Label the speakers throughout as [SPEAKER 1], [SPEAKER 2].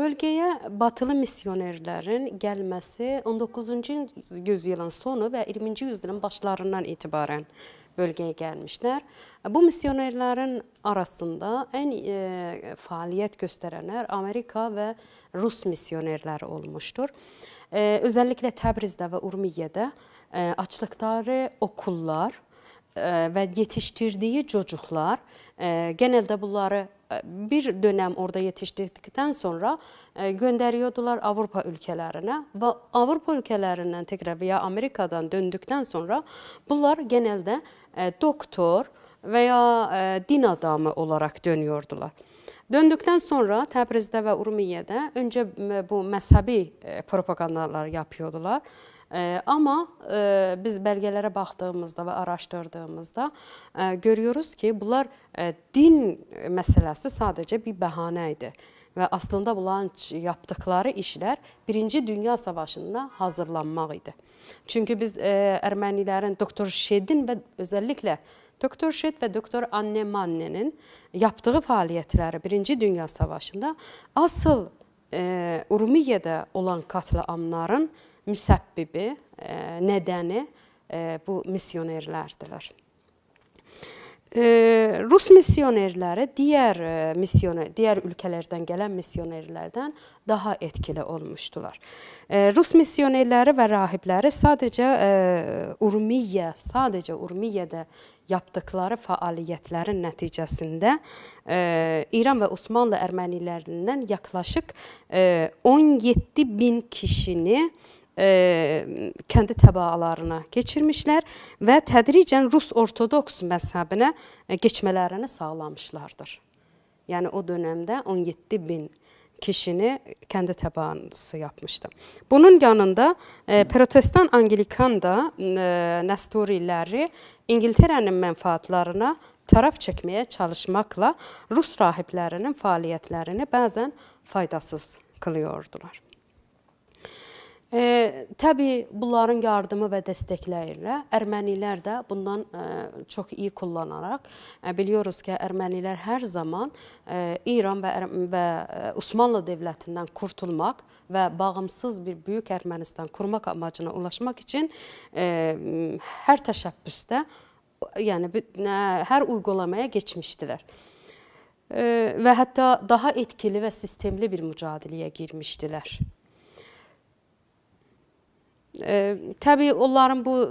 [SPEAKER 1] Bölgeye batılı misyonerlerin gəlməsi 19-cu yüzyılın sonu və 20-ci yüzyılın başlarından itibaren bölgeye gelmişler. Bu misyonerlerin arasında en faaliyet gösterenler Amerika ve Rus misyonerleri olmuştur. Özellikle Təbrizdə və Urmiyyədə açtıkları okullar ve yetiştirdiği çocuklar genelde bunları bir dönem orada yetiştirdikten sonra gönderiyordular Avrupa ülkelerine ve Avrupa ülkelerinden tekrar veya Amerika'dan döndükten sonra bunlar genelde doktor veya din adamı olarak dönüyordular. Döndükten sonra Təbrizdə və Urmiyyədə önce bu mezhebi propagandalar yapıyordular. Ama biz belgelere baktığımızda ve araştırdığımızda görüyoruz ki bunlar din meselesi sadece bir bahaneydi. Ve aslında bunların yaptıkları işler Birinci Dünya Savaşı'na hazırlanmak idi. Çünkü biz Ermenilerin Doktor Şed'in ve özellikle Doktor Şed ve Doktor Anne Manne'nin yaptığı faaliyetleri Birinci Dünya Savaşı'nda asıl Urmiyyədə olan katliamların müsebbibi, nedeni bu misyonerlerdiler. Rus misyonerleri diğer ülkelerden gelen misyonerlerden daha etkili olmuştular. Rus misyonerleri ve rahipleri sadece Urmiyyədə yaptıkları faaliyetlerin neticesinde İran ve Osmanlı Ermənilerinden yaklaşık 17.000 kişini kendi təbaalarına geçirmişler ve tədricən Rus Ortodoks məzhəbinə geçmelerini sağlamışlardır. Yani o dönemde 17.000 kişini kendi təbaası yapmıştı. Bunun yanında Protestan Anglikan da Nestoriləri İngiltere'nin menfaatlarına taraf çekmeye çalışmakla Rus rahiplerinin faaliyetlerini bazen faydasız kılıyordular. Tabii bunların yardımı ve desteklerle Ermeniler de bundan çok iyi kullanarak biliyoruz ki Ermeniler her zaman İran ve Osmanlı Devleti'nden kurtulmak ve bağımsız bir büyük Ermenistan kurmak amacına ulaşmak için her teşebbüste yani her uygulamaya geçmiştiler. Ve hatta daha etkili ve sistemli bir mücadeleye girmiştiler. Tabii onların bu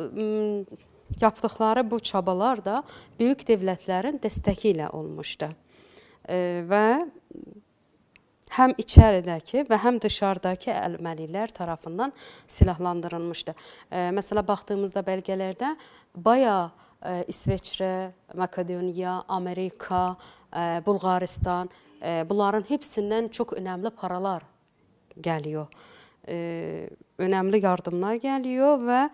[SPEAKER 1] yaptıkları bu çabalar da büyük devletlerin desteğiyle olmuştu. Ve hem içerideki ve hem dışarıdaki Ermeniler tarafından silahlandırılmıştı. Mesela baktığımızda belgelerde bayağı İsveçre, Makedonya, Amerika, Bulgaristan bunların hepsinden çok önemli paralar geliyor. Önemli yardımlar geliyor ve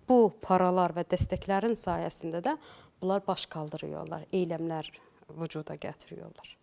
[SPEAKER 1] bu paralar ve desteklerin sayesinde de bunlar baş kaldırıyorlar, eylemler vücuda getiriyorlar.